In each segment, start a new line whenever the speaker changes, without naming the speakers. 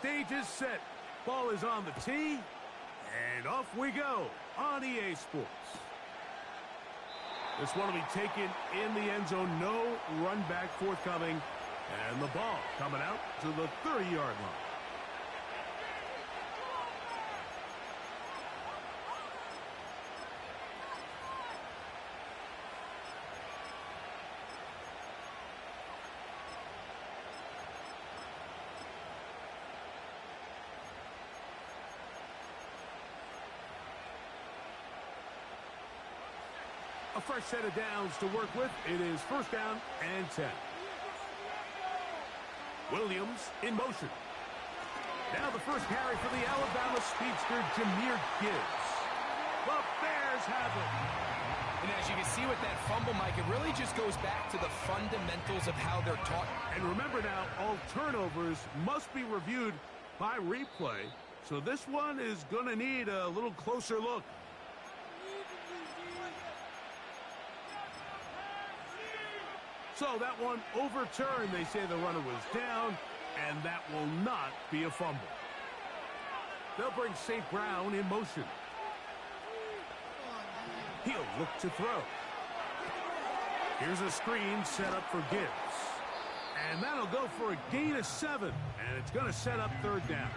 stage is set. Ball is on the tee, and off we go on EA Sports. This one will be taken in the end zone. No run back forthcoming, and the ball coming out to the 30-yard line. A fresh set of downs to work with. It is first down and 10. Williams in motion. Now the first carry for the Alabama speedster, Jahmyr Gibbs. The Bears have it.
And as you can see with that fumble, Mike, it really just goes back to the fundamentals of how they're taught.
And remember now, all turnovers must be reviewed by replay. So this one is going to need a little closer look. So that one overturned. They say the runner was down, and that will not be a fumble. They'll bring St. Brown in motion. He'll look to throw. Here's a screen set up for Gibbs. And that'll go for a gain of 7, and it's going to set up third down.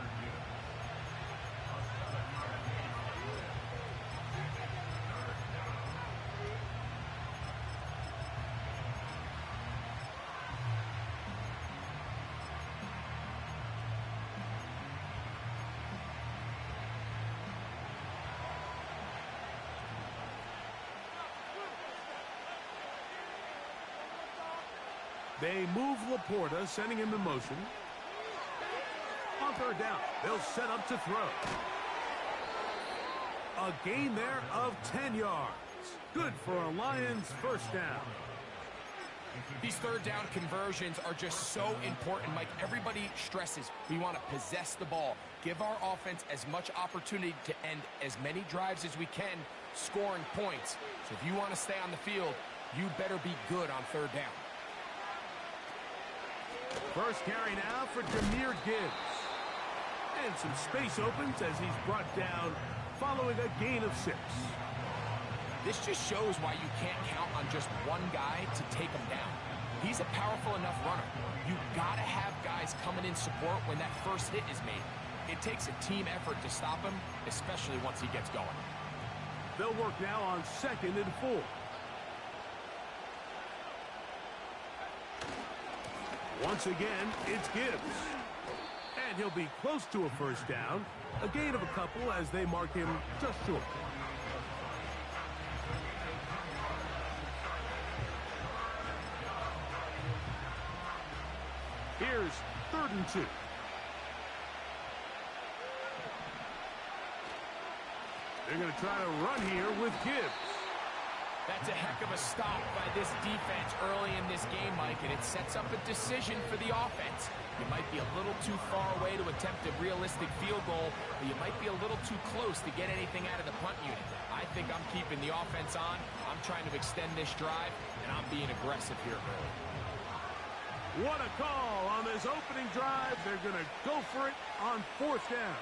They move Laporta, sending him in motion. On third down, they'll set up to throw. A gain there of 10 yards. Good for a Lions first down.
These third down conversions are just so important, Mike. Everybody stresses we want to possess the ball, give our offense as much opportunity to end as many drives as we can, scoring points. So if you want to stay on the field, you better be good on third down.
First carry now for Jahmyr Gibbs. And some space opens as he's brought down following a gain of 6.
This just shows why you can't count on just one guy to take him down. He's a powerful enough runner. You got to have guys coming in support when that first hit is made. It takes a team effort to stop him, especially once he gets going.
They'll work now on 2nd and 4. Once again, it's Gibbs. And he'll be close to a first down. A gain of a couple as they mark him just short. Here's 3rd and 2. They're going to try to run here with Gibbs.
That's a heck of a stop by this defense early in this game, Mike, and it sets up a decision for the offense. You might be a little too far away to attempt a realistic field goal, but you might be a little too close to get anything out of the punt unit. I think I'm keeping the offense on. I'm trying to extend this drive, and I'm being aggressive here early.
What a call on this opening drive. They're going to go for it on 4th down.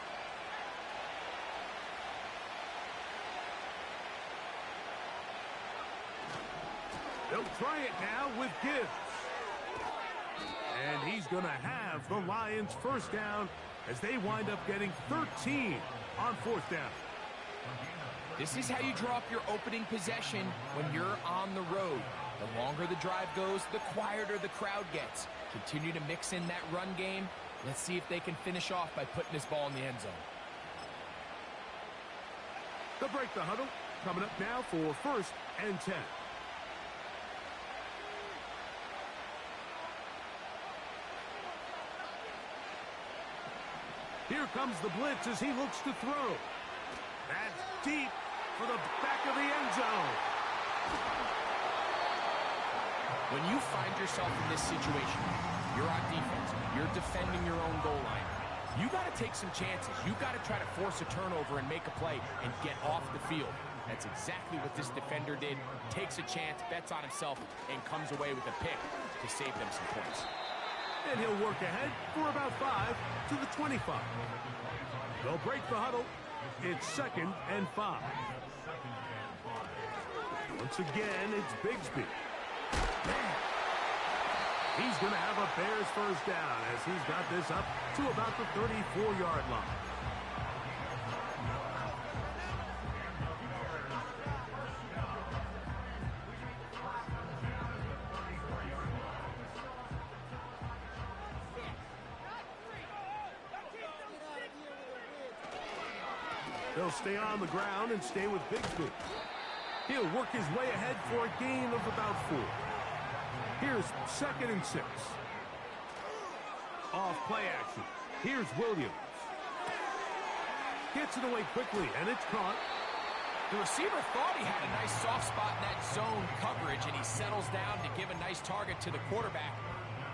They'll try it now with Gibbs. And he's going to have the Lions first down as they wind up getting 13 on 4th down.
This is how you draw up your opening possession when you're on the road. The longer the drive goes, the quieter the crowd gets. Continue to mix in that run game. Let's see if they can finish off by putting this ball in the end zone.
They'll break the huddle. Coming up now for 1st and 10. Here comes the blitz as he looks to throw. That's deep for the back of the end zone.
When you find yourself in this situation, you're on defense, you're defending your own goal line, you got to take some chances. You got to try to force a turnover and make a play and get off the field. That's exactly what this defender did. Takes a chance, bets on himself, and comes away with a pick to save them some points.
And he'll work ahead for about 5 to the 25. They'll break the huddle. It's 2nd and 5. Once again, it's Bigsby. He's going to have a Bears first down as he's got this up to about the 34-yard line. They'll stay on the ground and stay with Bigsby. He'll work his way ahead for a gain of about 4. Here's 2nd and 6. Off play action. Here's Williams. Gets it away quickly, and it's caught.
The receiver thought he had a nice soft spot in that zone coverage, and he settles down to give a nice target to the quarterback.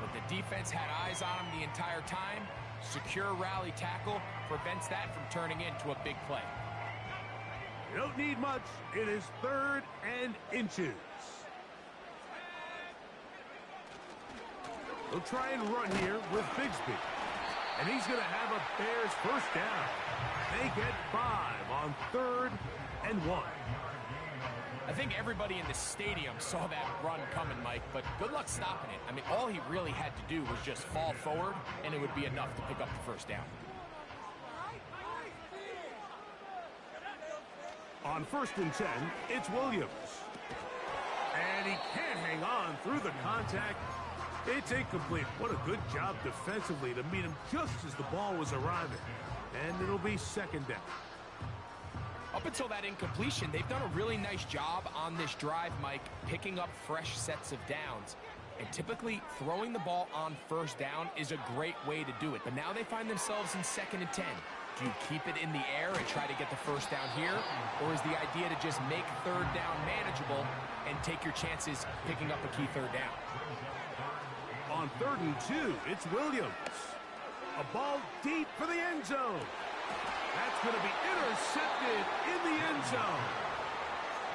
But the defense had eyes on him the entire time. Secure rally tackle prevents that from turning into a big play.
You don't need much. It is 3rd and inches. They'll try and run here with Bigsby. And he's going to have a Bears first down. They get 5 on 3rd and 1.
I think everybody in the stadium saw that run coming, Mike, but good luck stopping it. I mean, all he really had to do was just fall forward, and it would be enough to pick up the first down.
On 1st and 10, it's Williams. And he can't hang on through the contact. It's incomplete. What a good job defensively to meet him just as the ball was arriving. And it'll be 2nd down.
Up until that incompletion, they've done a really nice job on this drive, Mike, picking up fresh sets of downs. And typically, throwing the ball on first down is a great way to do it. But now they find themselves in 2nd and 10. Do you keep it in the air and try to get the first down here? Or is the idea to just make 3rd down manageable and take your chances picking up a key 3rd down?
On 3rd and 2, it's Williams. A ball deep for the end zone. That's going to be intercepted in the end zone.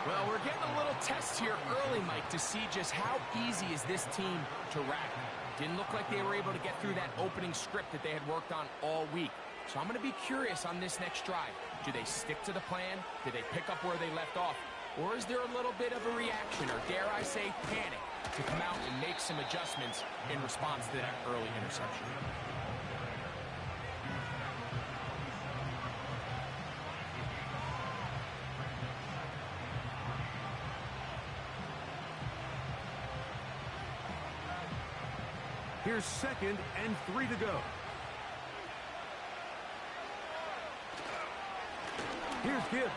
Well, we're getting a little test here early, Mike, to see just how easy is this team to wrap. Didn't look like they were able to get through that opening script that they had worked on all week. So I'm going to be curious on this next drive. Do they stick to the plan? Do they pick up where they left off? Or is there a little bit of a reaction, or dare I say panic, to come out and make some adjustments in response to that early interception?
Here's 2nd and 3 to go. Here's Gibbs.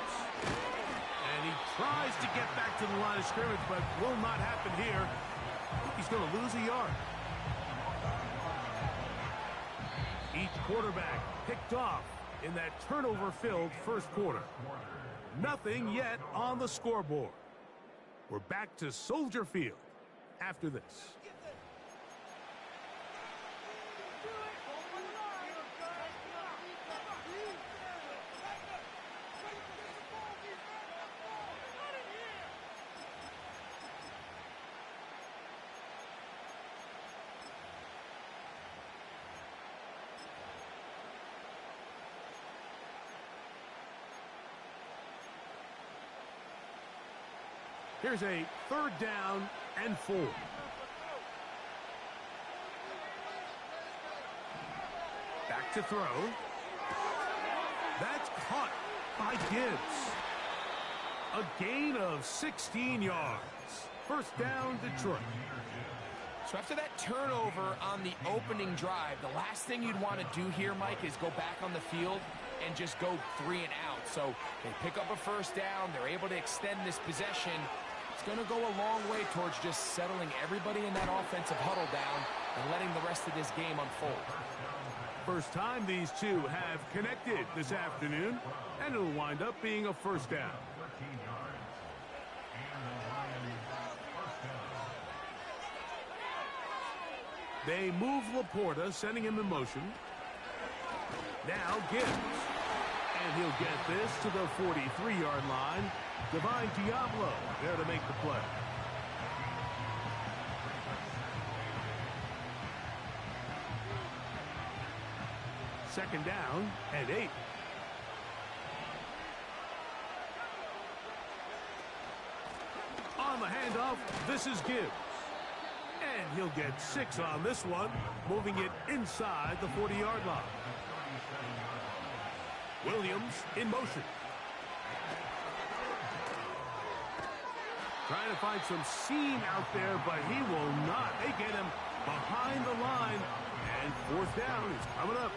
And he tries to get back to the line of scrimmage, but will not happen here. He's going to lose a yard. Each quarterback picked off in that turnover-filled first quarter. Nothing yet on the scoreboard. We're back to Soldier Field after this. Here's a 3rd down and 4. Back to throw. That's caught by Gibbs. A gain of 16 yards. First down, Detroit.
So after that turnover on the opening drive, the last thing you'd want to do here, Mike, is go back on the field and just go 3 and out. So they pick up a first down. They're able to extend this possession. It's going to go a long way towards just settling everybody in that offensive huddle down and letting the rest of this game unfold.
First time these two have connected this afternoon, and it'll wind up being a first down. They move Laporta, sending him in motion. Now Gibbs. And he'll get this to the 43-yard line. Divine Diablo there to make the play. second down and 8. On the handoff, this is Gibbs. And he'll get 6 on this one, moving it inside the 40-yard line. Williams in motion. Trying to find some seam out there, but he will not. They get him behind the line, and fourth down is coming up.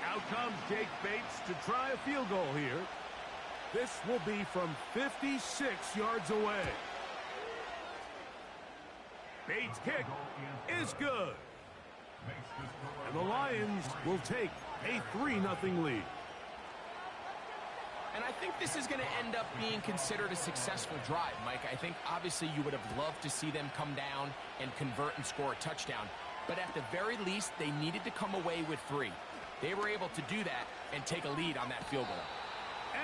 Out comes Jake Bates to try a field goal here. This will be from 56 yards away. Bates' kick is good. And the Lions will take a 3-0 lead.
And I think this is going to end up being considered a successful drive, Mike. I think obviously you would have loved to see them come down and convert and score a touchdown. But at the very least, they needed to come away with 3. They were able to do that and take a lead on that field goal.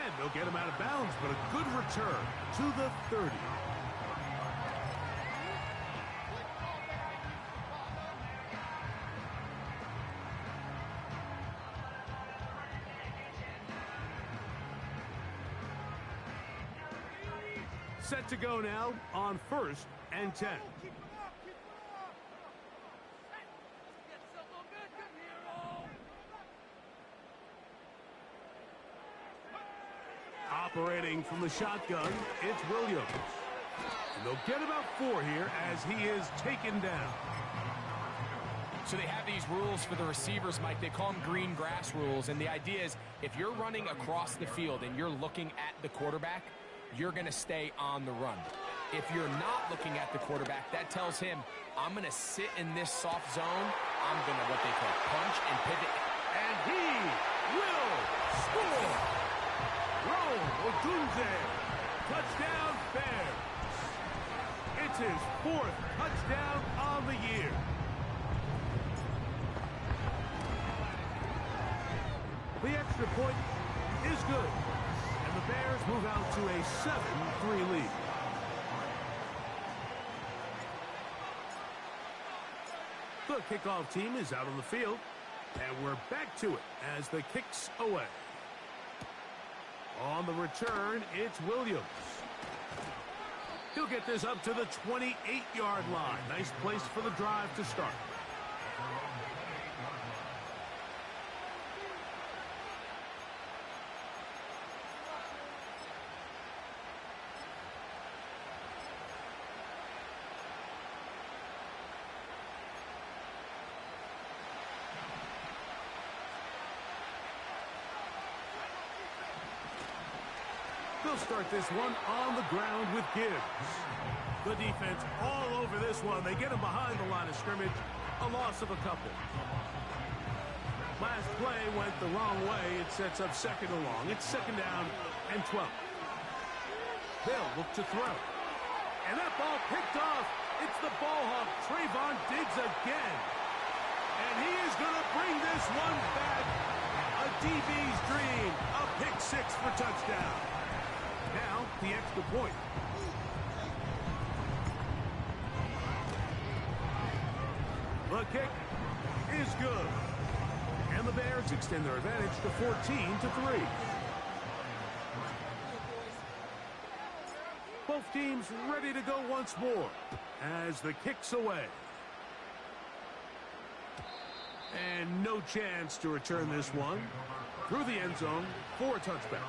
And they'll get him out of bounds, but a good return to the 30. Set to go now on 1st and 10. Operating from the shotgun, it's Williams. And they'll get about 4 here as he is taken down.
So they have these rules for the receivers, Mike. They call them green grass rules. And the idea is if you're running across the field and you're looking at the quarterback, you're going to stay on the run. If you're not looking at the quarterback, that tells him, I'm going to sit in this soft zone. I'm going to what they call punch and pivot.
And he will score. Odunze, touchdown Bears. It's his 4th touchdown on the year. The extra point is good, and the Bears move out to a 7-3 lead. The kickoff team is out on the field, and we're back to it as the kick's away. On the return, it's Williams. He'll get this up to the 28-yard line. Nice place for the drive to start. They'll start this one on the ground with Gibbs. The defense all over this one. They get him behind the line of scrimmage. A loss of a couple. Last play went the wrong way. It sets up 2nd and long. It's 2nd down and 12. They'll look to throw. And that ball picked off. It's the ball hawk, Trayvon Diggs again. And he is going to bring this one back. A DB's dream. A pick 6 for touchdown. Now, the extra point. The kick is good. And the Bears extend their advantage to 14-3. Both teams ready to go once more as the kick's away. And no chance to return this one through the end zone for a touchback.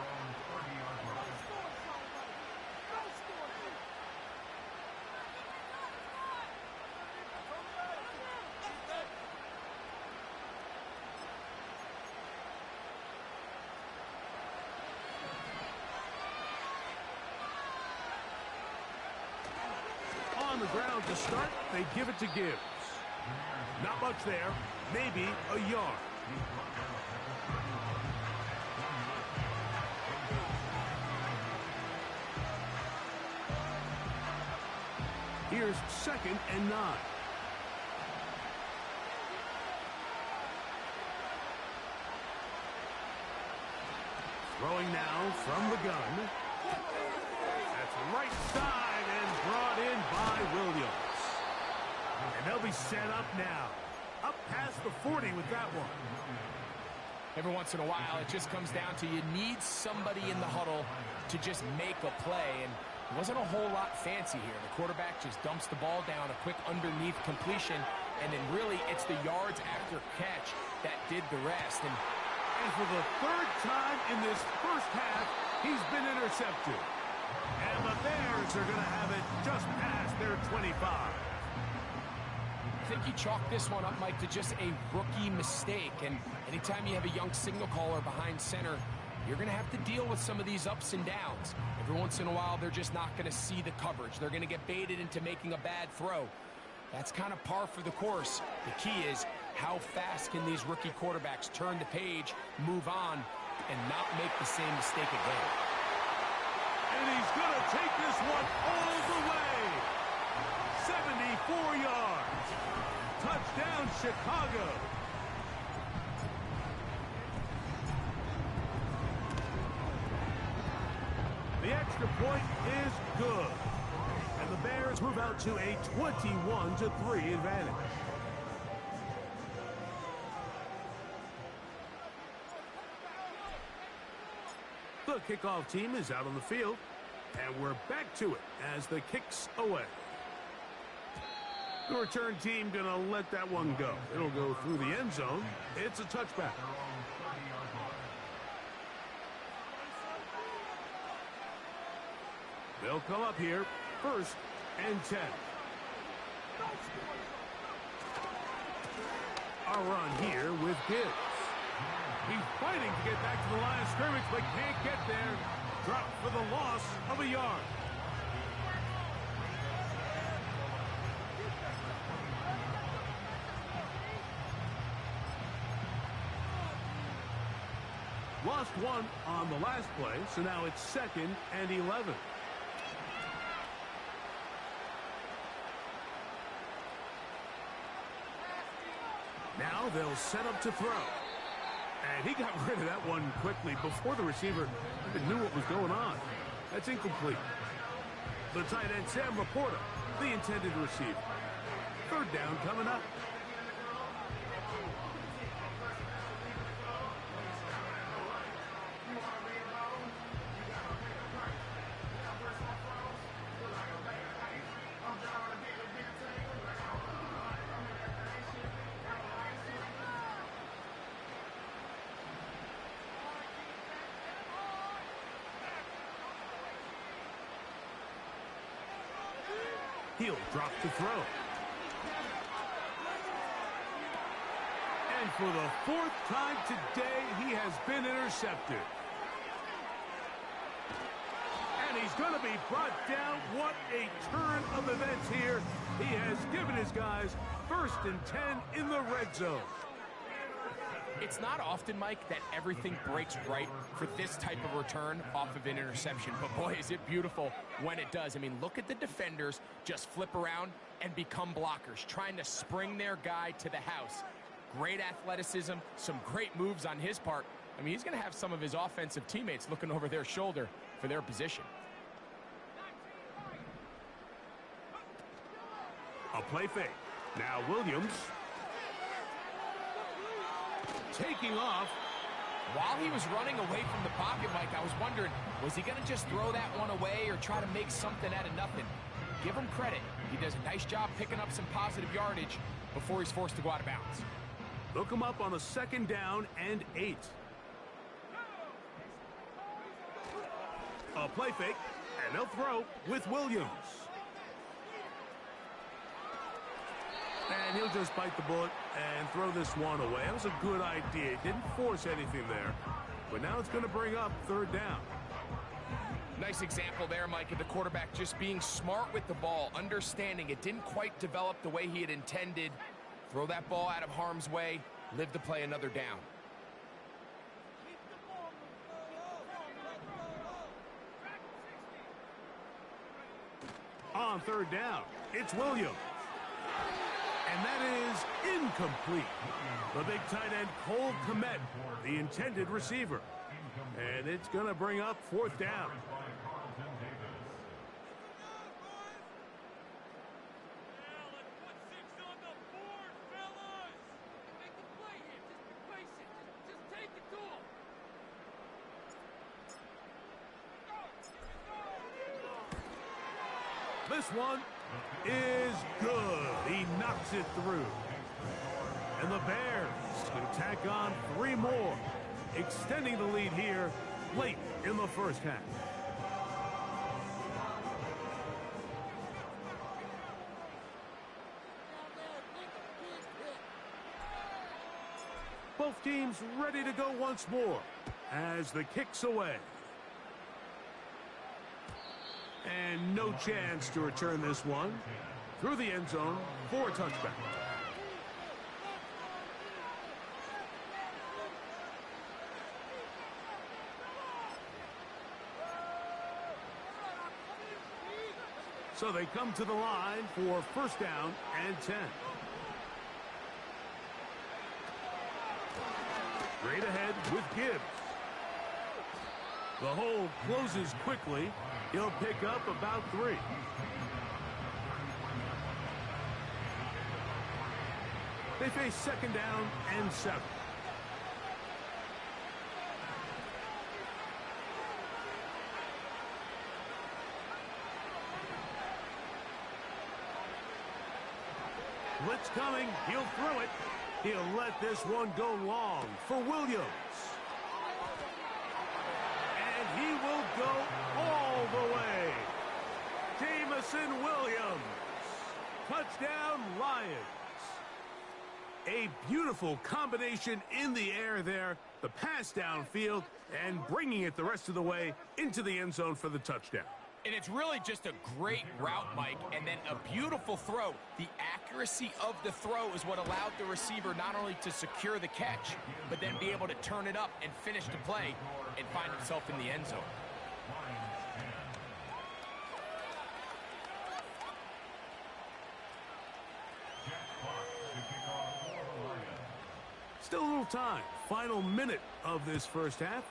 On the ground to start, they give it to Gibbs. Not much there, maybe a yard. Here's 2nd and 9. Throwing now from the gun. That's right side and brought in by Williams. And they'll be set up now. Up past the 40 with that one.
Every once in a while, it just comes down to you need somebody in the huddle to just make a play. And it wasn't a whole lot fancy here. The quarterback just dumps the ball down, a quick underneath completion, and then really it's the yards after catch that did the rest. And
for the third time in this first half, he's been intercepted. And the Bears are going to have it just past their 25.
I think you chalk this one up, Mike, to just a rookie mistake. And anytime you have a young signal caller behind center, you're going to have to deal with some of these ups and downs. Every once in a while, they're just not going to see the coverage. They're going to get baited into making a bad throw. That's kind of par for the course. The key is how fast can these rookie quarterbacks turn the page, move on, and not make the same mistake again.
And he's going to take this one all the way. 74 yards. Touchdown, Chicago. The extra point is good. And the Bears move out to a 21-3 advantage. The kickoff team is out on the field, and we're back to it as the kick's away. The return team going to let that one go. It'll go through the end zone. It's a touchback. They'll come up here, 1st and 10. A run here with Gibbs. He's fighting to get back to the line of scrimmage, but can't get there. Dropped for the loss of a yard. Lost one on the last play, so now it's 2nd and 11. Now they'll set up to throw. And he got rid of that one quickly before the receiver even knew what was going on. That's incomplete. The tight end, Sam Laporta, the intended receiver. 3rd down coming up. He'll drop to throw. And for the 4th time today, he has been intercepted. And he's going to be brought down. What a turn of events here. He has given his guys 1st and 10 in the red zone.
It's not often, Mike, that everything breaks right for this type of return off of an interception. But, boy, is it beautiful when it does. I mean, look at the defenders just flip around and become blockers, trying to spring their guy to the house. Great athleticism, some great moves on his part. I mean, he's going to have some of his offensive teammates looking over their shoulder for their position.
A play fake. Now Williams. Taking off.
While he was running away from the pocket, Mike, I was wondering, was he going to just throw that one away or try to make something out of nothing? Give him credit. He does a nice job picking up some positive yardage before he's forced to go out of bounds.
They'll come up on a 2nd down and 8. A play fake, and they'll throw with Williams. And he'll just bite the bullet and throw this one away. That was a good idea. Didn't force anything there. But now it's going to bring up 3rd down.
Nice example there, Mike, of the quarterback just being smart with the ball, understanding it didn't quite develop the way he had intended. Throw that ball out of harm's way, live to play another down.
On 3rd down, it's Williams. And that is incomplete. The big tight end, Cole Kmet, the intended receiver. And it's going to bring up 4th down. This one is good. He knocks it through. And the Bears can tack on 3 more, extending the lead here late in the first half. Both teams ready to go once more as the kick's away. And no chance to return this one through the end zone for a touchback. So they come to the line for first down and 10. Straight ahead with Gibbs. The hole closes quickly. He'll pick up about 3. They face second down and 7. Blitz coming. He'll throw it. He'll let this one go long for Williams. And he will go all the way. Jameson Williams. Touchdown, Lions. A beautiful combination in the air there. The pass downfield and bringing it the rest of the way into the end zone for the touchdown.
And it's really just a great route, Mike, and then a beautiful throw. The accuracy of the throw is what allowed the receiver not only to secure the catch, but then be able to turn it up and finish the play and find himself in the end zone.
Still a little time. Final minute of this first half.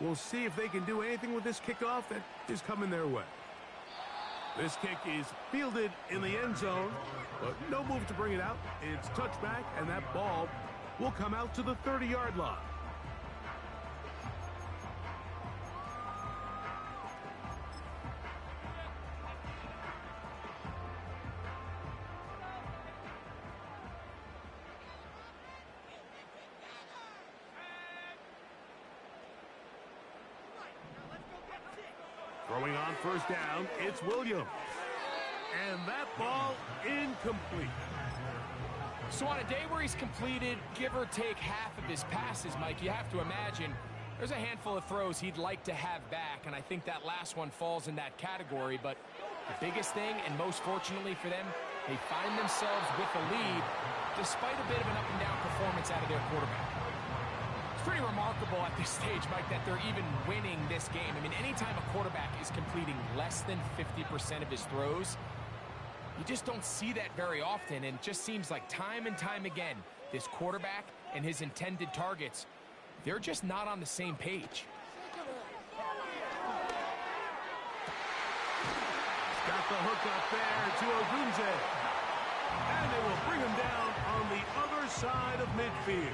We'll see if they can do anything with this kickoff that is coming their way. This kick is fielded in the end zone, but no move to bring it out. It's touchback, and that ball will come out to the 30-yard line. Throwing on first down, it's Williams. And that ball incomplete.
So on a day where he's completed, give or take half of his passes, Mike, you have to imagine there's a handful of throws he'd like to have back, and I think that last one falls in that category. But the biggest thing, and most fortunately for them, they find themselves with a lead despite a bit of an up-and-down performance out of their quarterback. It's pretty remarkable at this stage, Mike, that they're even winning this game. I mean, anytime a quarterback is completing less than 50% of his throws, you just don't see that very often, and it just seems like time and time again, this quarterback and his intended targets, they're just not on the same page.
Got the hook up there to Ogunze. And they will bring him down on the other side of midfield.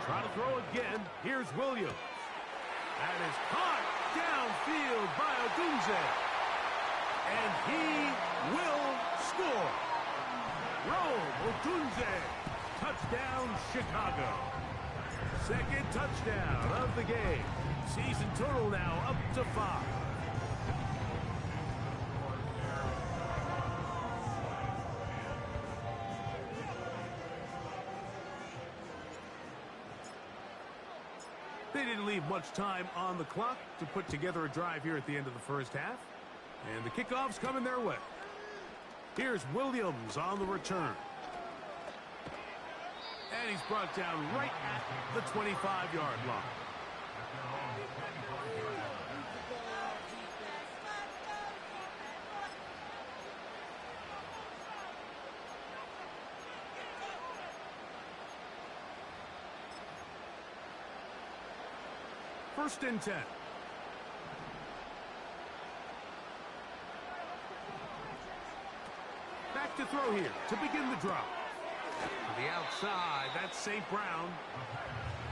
Try to throw again. Here's Williams. And is caught downfield by Ogunze. And he will score. Rome Ogunze. Touchdown, Chicago. Second touchdown of the game. Season total now up to 5. They didn't leave much time on the clock to put together a drive here at the end of the first half. And the kickoff's coming their way. Here's Williams on the return. And he's brought down right at the 25-yard line. First and 10. Back to throw here to begin the drive. To the outside, that's St. Brown.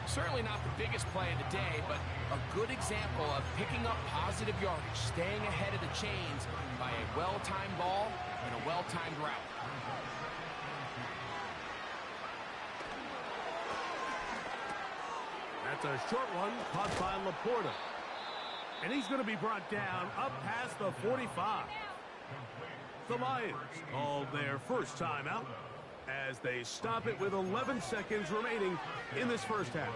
Certainly not the biggest play of the day, but a good example of picking up positive yardage, staying ahead of the chains by a well-timed ball and a well-timed route.
That's a short one caught by Laporta. And he's going to be brought down up past the 45. The Lions called their first timeout as they stop it with 11 seconds remaining in this first half.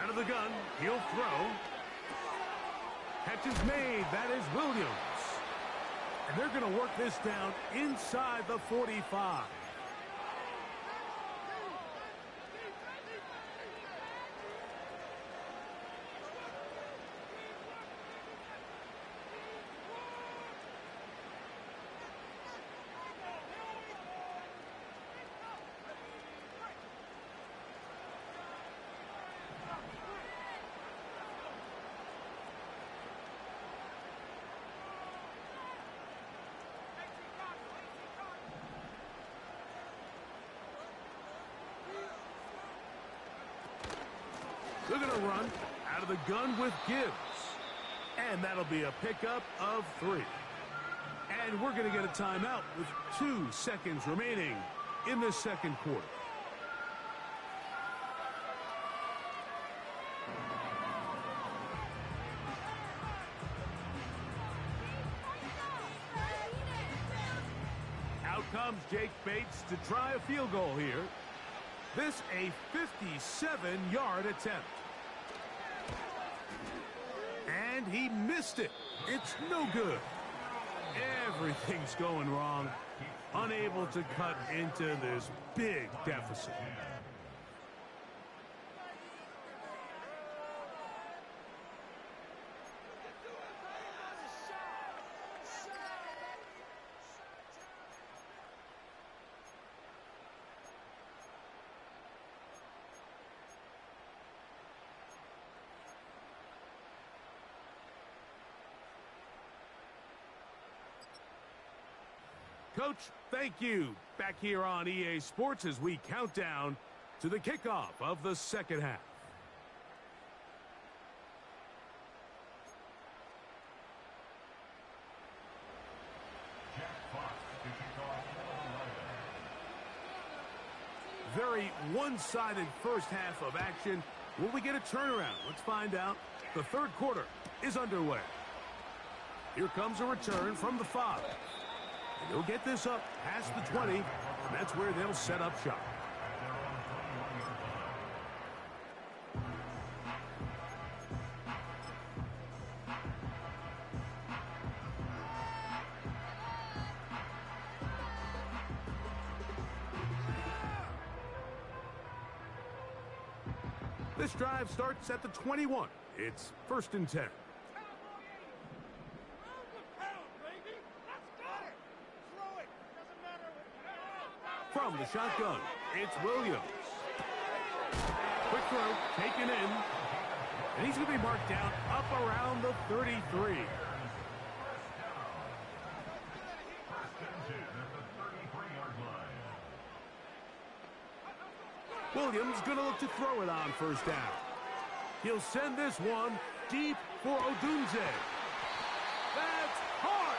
Out of the gun, he'll throw. Catch is made. That is Williams. And they're going to work this down inside the 45. They're going to run out of the gun with Gibbs. And that'll be a pickup of 3. And we're going to get a timeout with 2 seconds remaining in the second quarter. Out comes Jake Bates to try a field goal here. This a 57-yard attempt. And he missed it. It's no good. Everything's going wrong. Unable to cut into this big deficit. Coach, thank you. Back here on EA Sports as we count down to the kickoff of the second half. Very one-sided first half of action. Will we get a turnaround? Let's find out. The third quarter is underway. Here comes a return from the 5. And they'll get this up past the 20, and that's where they'll set up shop. This drive starts at the 21. It's 1st and 10. From the shotgun, it's Williams. Quick throw, taken in. And he's going to be marked down up around the 33. Williams going to look to throw it on first down. He'll send this one deep for Odunze. That's hard.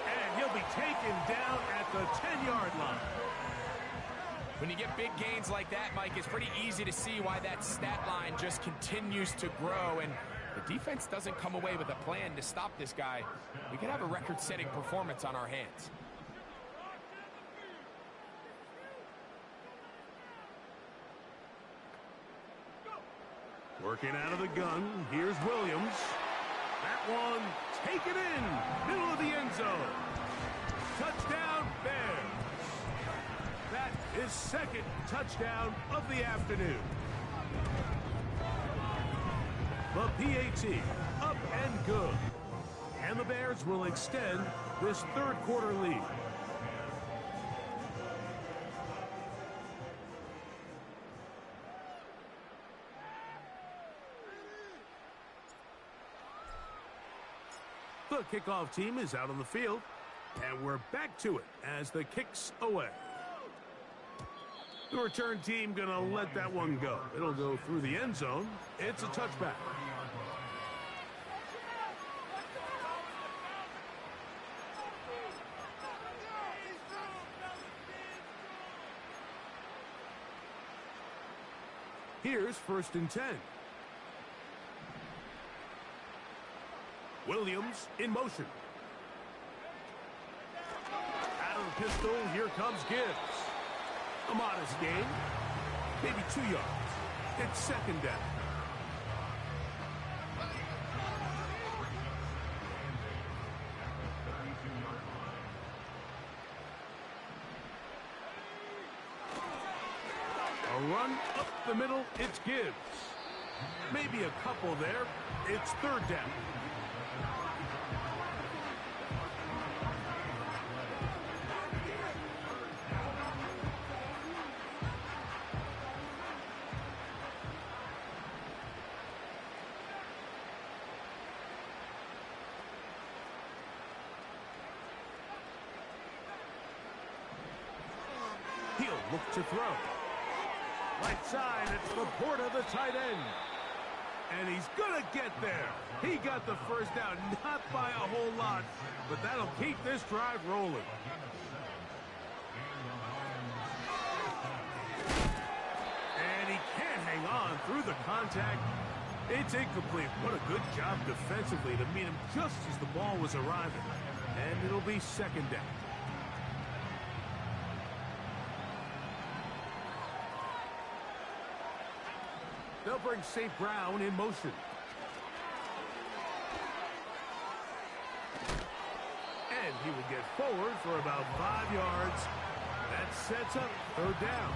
And he'll be taken down at the 10-yard line.
When you get big gains like that, Mike, it's pretty easy to see why that stat line just continues to grow. And the defense doesn't come away with a plan to stop this guy. We could have a record-setting performance on our hands.
Working out of the gun, here's Williams. That one taken in, middle of the end zone. Touchdown, Bears. That is second touchdown of the afternoon. The PAT up and good. And the Bears will extend this third quarter lead. The kickoff team is out on the field, and we're back to it as the kick's away. The return team gonna let that one go. It'll go through the end zone. It's a touchback. Here's 1st and 10. Williams in motion. Out of the pistol, here comes Gibbs. A modest gain, maybe 2 yards. It's 2nd down. A run up the middle, it's Gibbs. Maybe a couple there. It's 3rd down. He'll look to throw. Right side, it's Laporta, the tight end. And he's going to get there. He got the 1st down, not by a whole lot, but that'll keep this drive rolling. And he can't hang on through the contact. It's incomplete. What a good job defensively to meet him just as the ball was arriving. And it'll be 2nd down. They'll bring St. Brown in motion. And he will get forward for about 5 yards. That sets up 3rd down.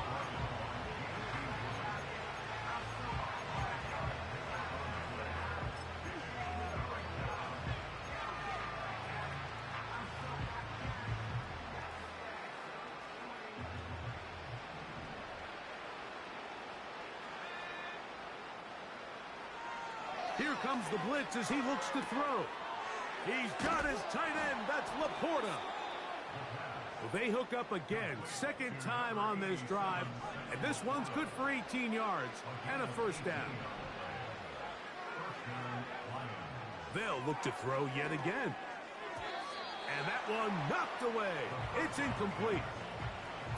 Here comes the blitz as he looks to throw. He's got his tight end. That's Laporta. Well, they hook up again. 2nd time on this drive. And this one's good for 18 yards and a 1st down. They'll look to throw yet again. And that one knocked away. It's incomplete.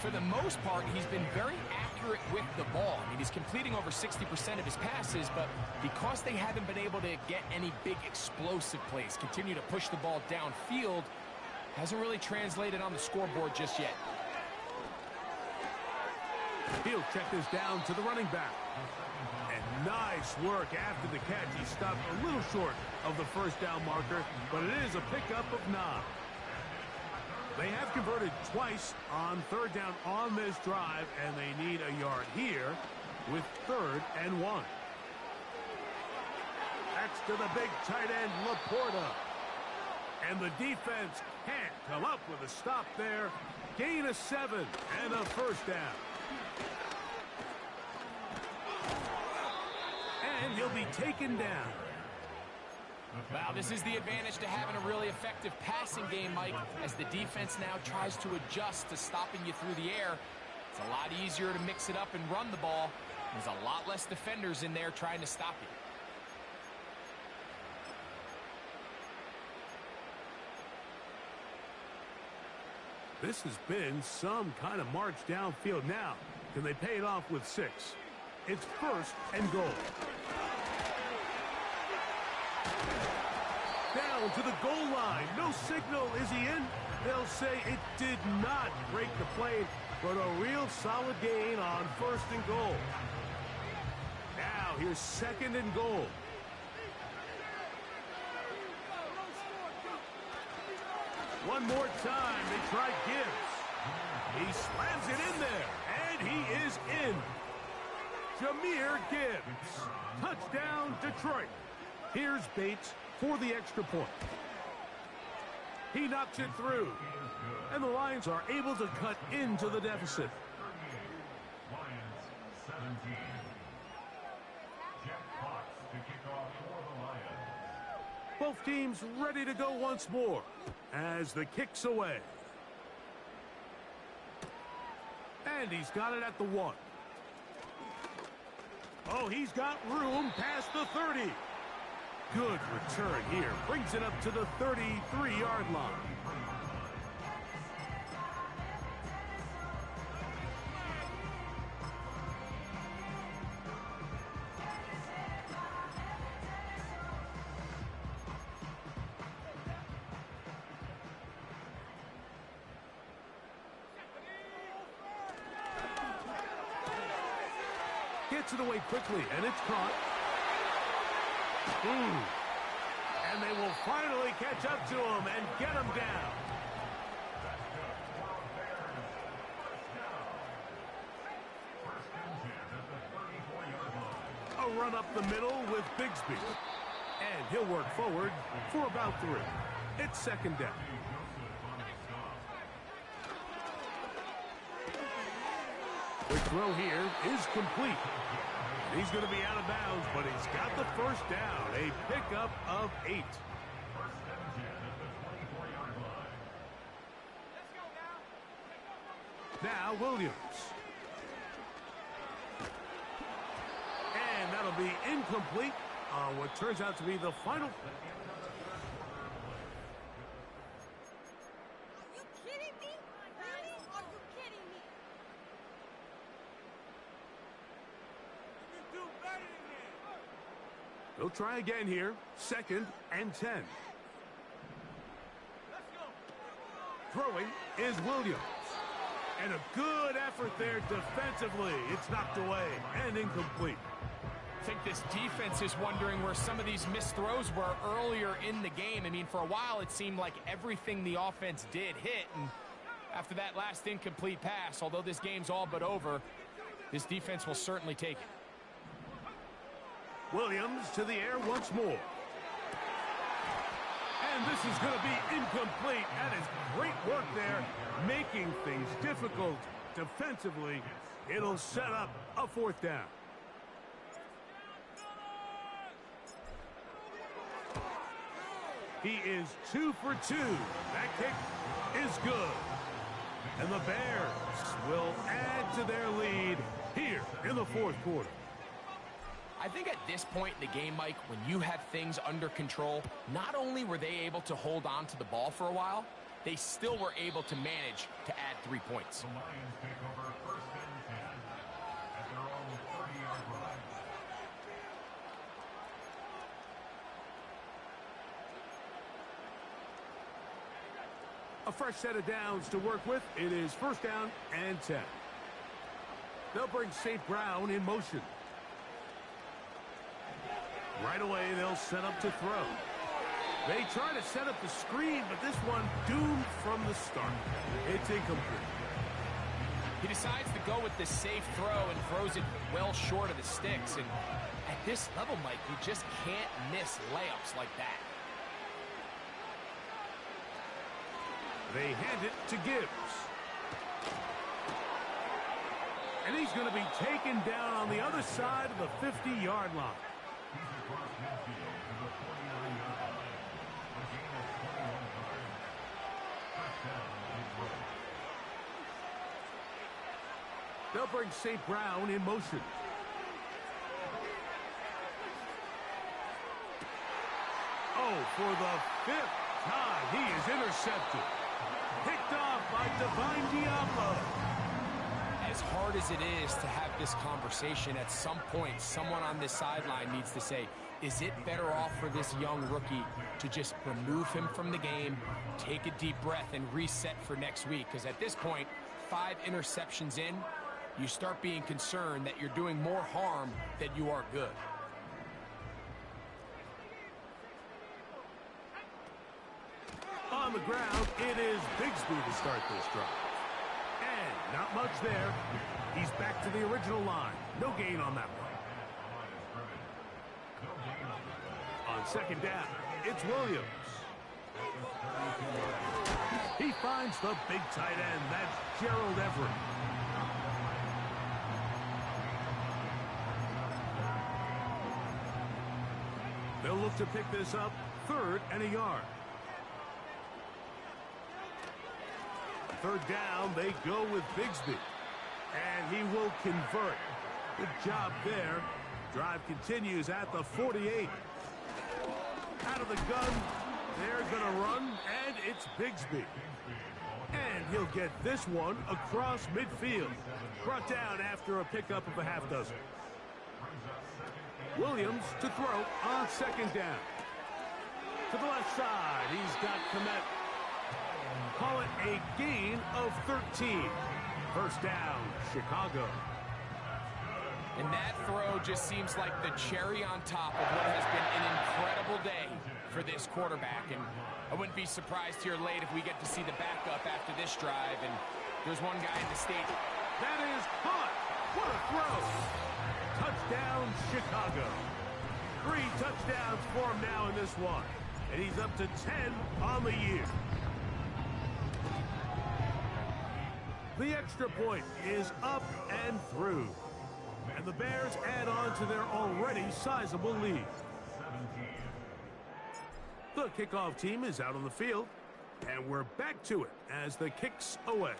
For the most part, he's been very accurate with the ball. I mean, he's completing over 60% of his passes, but because they haven't been able to get any big explosive plays, continue to push the ball downfield, hasn't really translated on the scoreboard just yet.
He'll check this down to the running back. And nice work after the catch. He stopped a little short of the 1st down marker, but it is a pickup of 9. They have converted twice on 3rd down on this drive, and they need a yard here with 3rd and 1. That's to the big tight end, Laporta. And the defense can't come up with a stop there. Gain of 7 and a 1st down. And he'll be taken down.
Wow, this is the advantage to having a really effective passing game, Mike, as the defense now tries to adjust to stopping you through the air. It's a lot easier to mix it up and run the ball. There's a lot less defenders in there trying to stop you.
This has been some kind of march downfield. Now, can they pay it off with 6? It's 1st and goal. Down to the goal line. No signal. Is he in? They'll say it did not break the plane, but a real solid gain on 1st and goal. Now, here's 2nd and goal. One more time. They try Gibbs. He slams it in there, and he is in. Jahmyr Gibbs. Touchdown, Detroit. Here's Bates for the extra point. He knocks it through. And the Lions are able to cut into the deficit.
Lions 17. Jeff Fox to kick off for the Lions.
Both teams ready to go once more as the kick's away. And he's got it at the 1. Oh, he's got room past the 30. Good return here. Brings it up to the 33-yard line. Gets it away quickly, and it's caught. And they will finally catch up to him and get him down. A run up the middle with Bigsby. And he'll work forward for about 3. It's second down. The throw here is complete. He's going to be out of bounds, but he's got the first down. A pickup of 8. Now Williams. And that'll be incomplete on what turns out to be the final. They'll try again here. Second and 10. Throwing is Williams. And a good effort there defensively. It's knocked away and incomplete.
I think this defense is wondering where some of these missed throws were earlier in the game. I mean, for a while it seemed like everything the offense did hit. And after that last incomplete pass, although this game's all but over, this defense will certainly take it.
Williams to the air once more. And this is going to be incomplete. That is great work there, making things difficult defensively. It'll set up a 4th down. He is 2 for 2. That kick is good. And the Bears will add to their lead here in the 4th quarter.
I think at this point in the game, Mike, when you have things under control, not only were they able to hold on to the ball for a while, they still were able to manage to add 3 points.
The Lions take over 1st and 10 at their own 30-yard line.
A fresh set of downs to work with. It is 1st down and 10. They'll bring St. Brown in motion. Right away, they'll set up to throw. They try to set up the screen, but this one doomed from the start. It's incomplete.
He decides to go with the safe throw and throws it well short of the sticks. And at this level, Mike, you just can't miss layups like that.
They hand it to Gibbs. And he's going to be taken down on the other side of the 50-yard line. They'll bring St. Brown in motion. Oh, for the 5th time, he is intercepted. Picked off by Divine Diablo.
As hard as it is to have this conversation, at some point, someone on this sideline needs to say, is it better off for this young rookie to just remove him from the game, take a deep breath, and reset for next week? Because at this point, 5 interceptions in, you start being concerned that you're doing more harm than you are good.
On the ground, it is Bigsby to start this drive. And not much there. He's back to the original line. No gain on that one. On 2nd down, it's Williams. He finds the big tight end. That's Gerald Everett. They'll look to pick this up, 3rd and a yard. 3rd down, they go with Bigsby. And he will convert. Good job there. Drive continues at the 48. Out of the gun, they're going to run, and it's Bigsby. And he'll get this one across midfield. Brought down after a pickup of a half dozen. Williams to throw on 2nd down. To the left side, he's got Komet. Call it a gain of 13. 1st down, Chicago.
And that throw just seems like the cherry on top of what has been an incredible day for this quarterback. And I wouldn't be surprised here late if we get to see the backup after this drive. And there's one guy in the stadium.
That is caught. What a throw. Touchdown, Chicago. 3 touchdowns for him now in this one. And he's up to 10 on the year. The extra point is up and through. And the Bears add on to their already sizable lead. The kickoff team is out on the field. And we're back to it as the kick's away.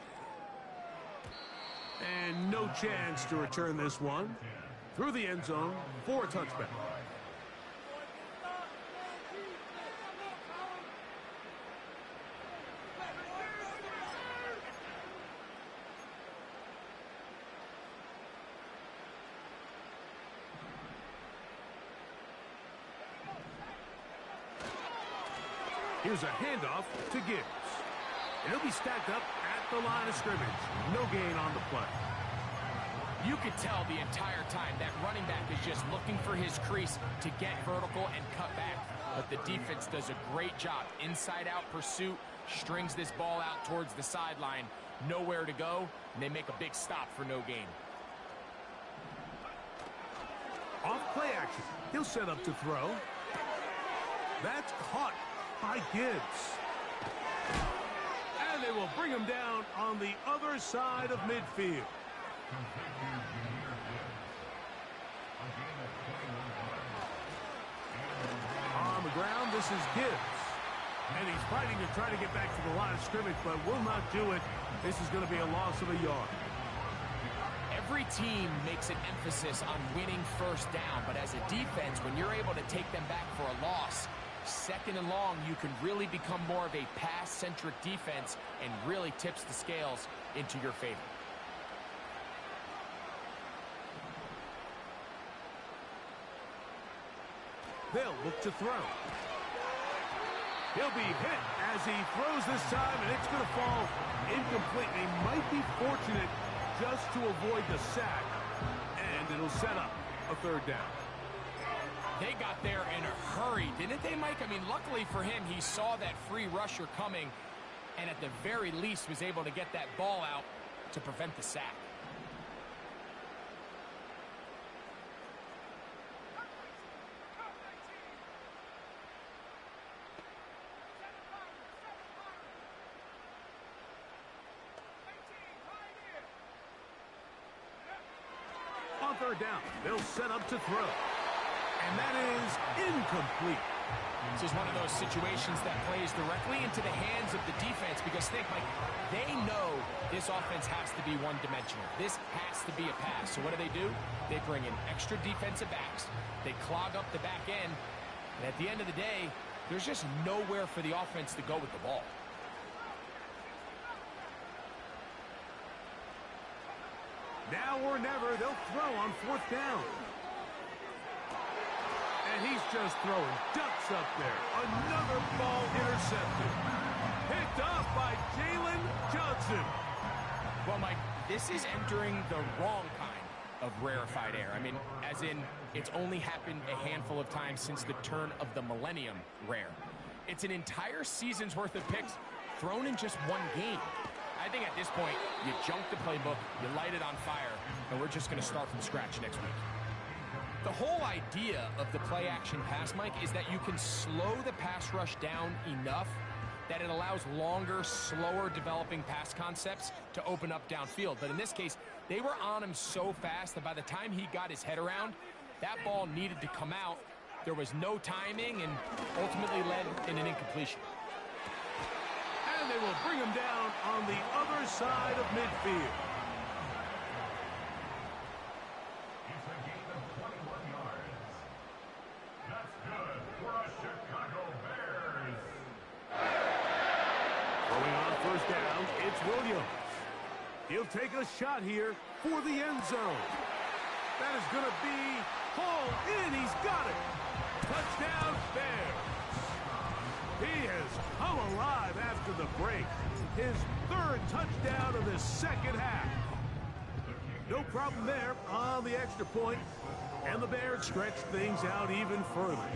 And no chance to return this one. Through the end zone for a touchback. Here's a handoff to Gibbs. And he'll be stacked up at the line of scrimmage. No gain on the play.
You could tell the entire time that running back is just looking for his crease to get vertical and cut back. But the defense does a great job. Inside-out pursuit, strings this ball out towards the sideline. Nowhere to go, and they make a big stop for no gain.
Off play action. He'll set up to throw. That's caught by Gibbs. And they will bring him down on the other side of midfield. On the ground, this is Gibbs. And he's fighting to try to get back to the line of scrimmage, but will not do it. This is going to be a loss of a yard.
Every team makes an emphasis on winning 1st down, but as a defense, when you're able to take them back for a loss, 2nd and long, you can really become more of a pass-centric defense and really tips the scales into your favor.
They'll look to throw. He'll be hit as he throws this time, and it's going to fall incomplete. They might be fortunate just to avoid the sack, and it'll set up a 3rd down.
They got there in a hurry, didn't they, Mike? I mean, luckily for him, he saw that free rusher coming, and at the very least was able to get that ball out to prevent the sack.
On 3rd down, they'll set up to throw. And that is incomplete.
This is one of those situations that plays directly into the hands of the defense because think, Mike, they know this offense has to be one-dimensional. This has to be a pass. So what do? They bring in extra defensive backs. They clog up the back end. And at the end of the day, there's just nowhere for the offense to go with the ball.
Now or never, they'll throw on 4th down. And he's just throwing ducks up there. Another ball intercepted. Picked up by Jalen Johnson.
Well, Mike, this is entering the wrong kind of rarefied air. I mean, as in, it's only happened a handful of times since the turn of the millennium rare. It's an entire season's worth of picks thrown in just one game. I think at this point, you junk the playbook, you light it on fire, and we're just going to start from scratch next week. The whole idea of the play-action pass, Mike, is that you can slow the pass rush down enough that it allows longer, slower developing pass concepts to open up downfield. But in this case, they were on him so fast that by the time he got his head around, that ball needed to come out. There was no timing and ultimately led in an incompletion.
And they will bring him down on the other side of midfield.
It's a gain of 21 yards. That's good for a Chicago Bears.
Going on first down, it's Williams. He'll take a shot here for the end zone. That is going to be hauled in. He's got it. Touchdown, Bears. He has come alive after the break. His third touchdown of the second half. No problem there on the extra point, and the Bears stretch things out even further.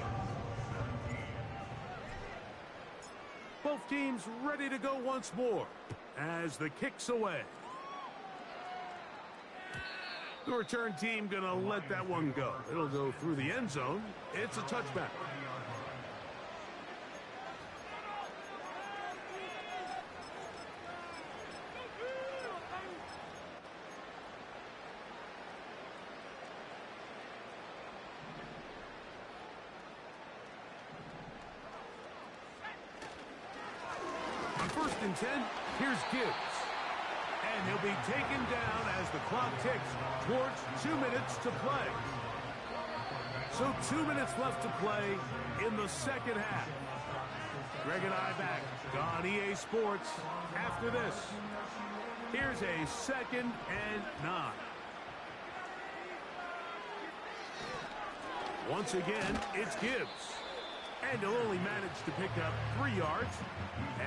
Both teams ready to go once more as the kick's away. The return team going to let that one go. It'll go through the end zone. It's a touchback. On 1st and 10, here's Gibbs. And he'll be taken down as the clock ticks towards 2 minutes to play. So 2 minutes left to play in the second half. Greg and I back on EA Sports after this. Here's a 2nd and 9. Once again, it's Gibbs. And he'll only manage to pick up 3 yards.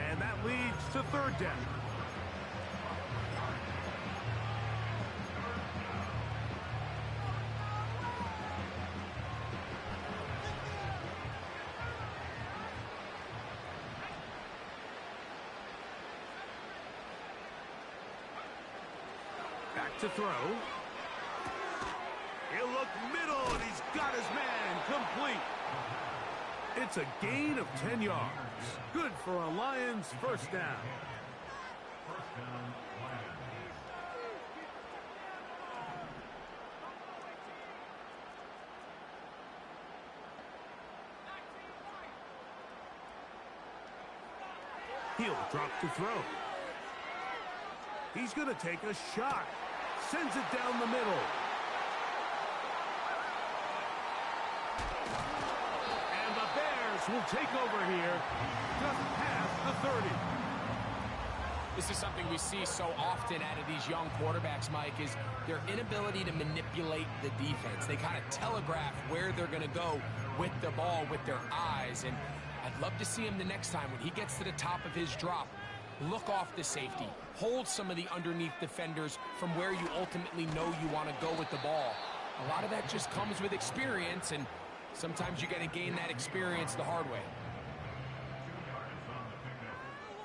And that leads to 3rd down. Back to throw. He'll look middle, and he's got his man complete. It's a gain of 10 yards. Good for a Lions first down.
First down, Lions.
He'll drop to throw. He's going to take a shot. Sends it down the middle. And the Bears will take over here just past the 30.
This is something we see so often out of these young quarterbacks, Mike, is their inability to manipulate the defense. They kind of telegraph where they're going to go with the ball with their eyes. And I'd love to see him the next time when he gets to the top of his drop. Look off the safety. Hold some of the underneath defenders from where you ultimately know you want to go with the ball. A lot of that just comes with experience, and sometimes you got to gain that experience the hard way.
2 yards on the pickup.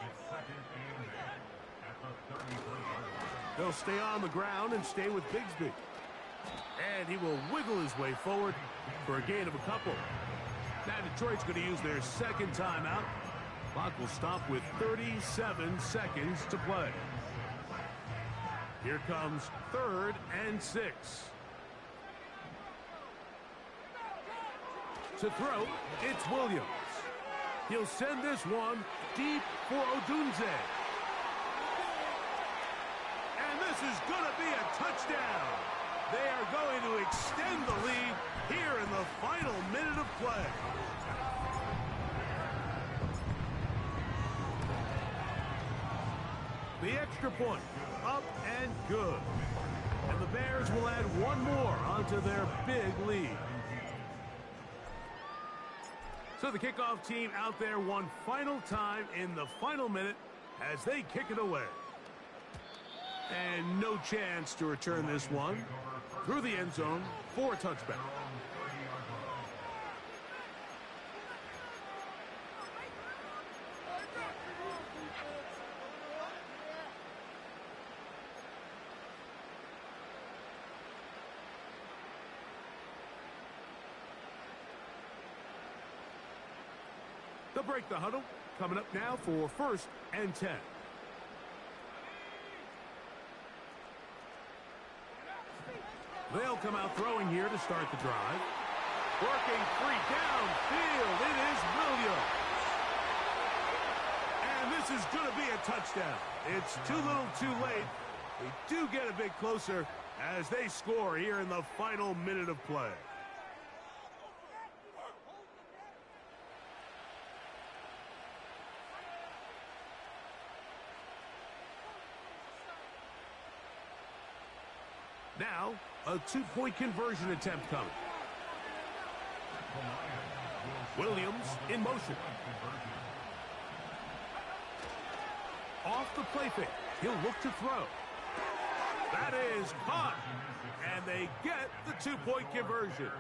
It's 2nd and 10 at the 33-yard line.
They'll stay on the ground and stay with Bigsby. And he will wiggle his way forward for a gain of a couple. Now Detroit's going to use their 2nd timeout. Clock will stop with 37 seconds to play. Here comes 3rd and 6. To throw, it's Williams. He'll send this one deep for Odunze. And this is going to be a touchdown. They are going to extend the lead here in the final minute of play. The extra point, up and good. And the Bears will add one more onto their big lead. So the kickoff team out there one final time in the final minute as they kick it away. And no chance to return this one through the end zone for a touchback. They'll break the huddle. Coming up now for 1st and 10. They'll come out throwing here to start the drive. Working free downfield. It is Williams. And this is going to be a touchdown. It's too little too late. They do get a bit closer as they score here in the final minute of play. Now, a two-point conversion attempt coming. Williams in motion. Off the play fake. He'll look to throw. That is caught. And they get the two-point conversion.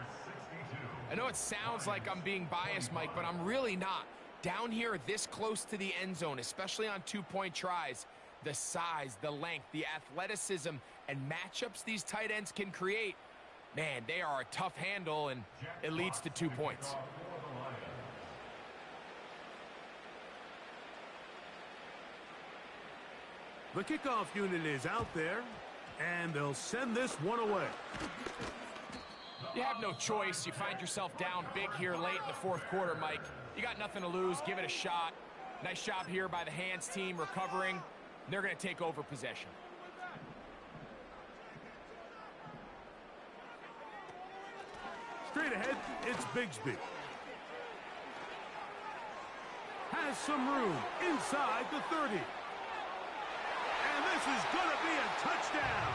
I know it sounds like I'm being biased, Mike, but I'm really not. Down here this close to the end zone, especially on two-point tries, the size, the length, the athleticism, and matchups these tight ends can create, man, they are a tough handle, and it leads to 2 points.
The kickoff unit is out there, and they'll send this one away.
You have no choice. You find yourself down big here late in the fourth quarter, Mike. You got nothing to lose. Give it a shot. Nice job here by the hands team recovering. They're going to take over possession.
Straight ahead, it's Bigsby. Has some room inside the 30. And this is going to be a touchdown.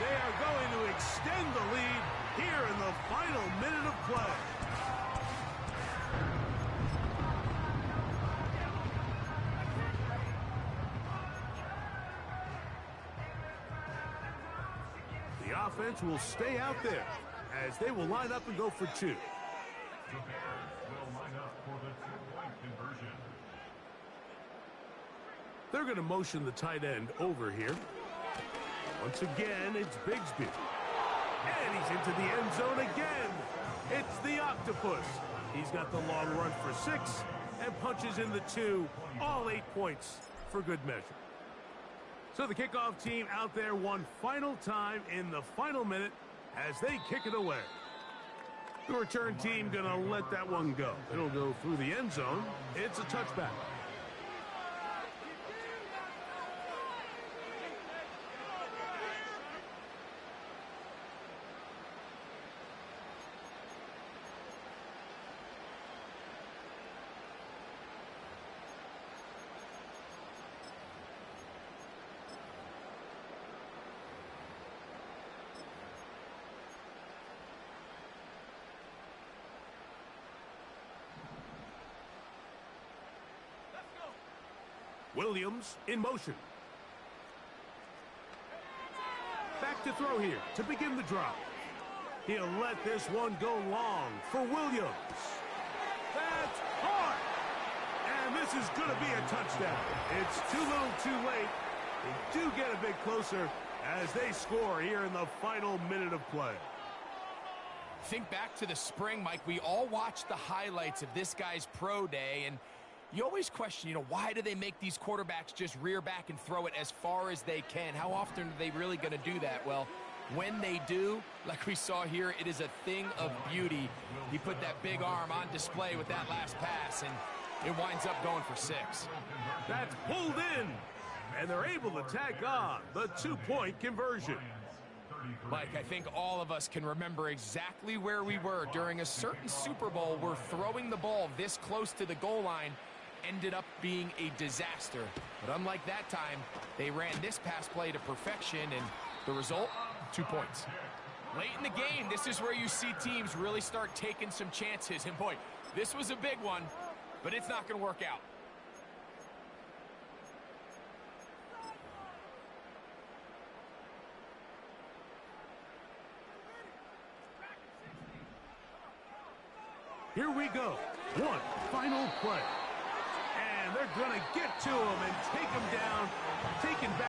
They are going to extend the lead here in the final minute of play. The offense will stay out there as they will line up and go for 2.
The Bears will line up for the two-point conversion.
They're going to motion the tight end over here. Once again, it's Bigsby. And he's into the end zone again. It's the octopus. He's got the long run for 6 and punches in the 2. All 8 points for good measure. So the kickoff team out there one final time in the final minute as they kick it away. The return team going to let that one go. It'll go through the end zone. It's a touchback. Williams in motion. Back to throw here to begin the drive. He'll let this one go long for Williams. That's hard. And this is going to be a touchdown. It's too little too late. They do get a bit closer as they score here in the final minute of play.
Think back to the spring, Mike. We all watched the highlights of this guy's pro day, and you always question, why do they make these quarterbacks just rear back and throw it as far as they can? How often are they really going to do that? Well, when they do, like we saw here, it is a thing of beauty. He put that big arm on display with that last pass, and it winds up going for 6.
That's pulled in, and they're able to tack on the two-point conversion.
Mike, I think all of us can remember exactly where we were during a certain Super Bowl where throwing the ball this close to the goal line ended up being a disaster. But unlike that time, they ran this pass play to perfection, and the result, 2 points. Late in the game, this is where you see teams really start taking some chances. And boy, this was a big one, but it's not going to work out.
Here we go. One final play. And they're going to get to him and take him down, take him back.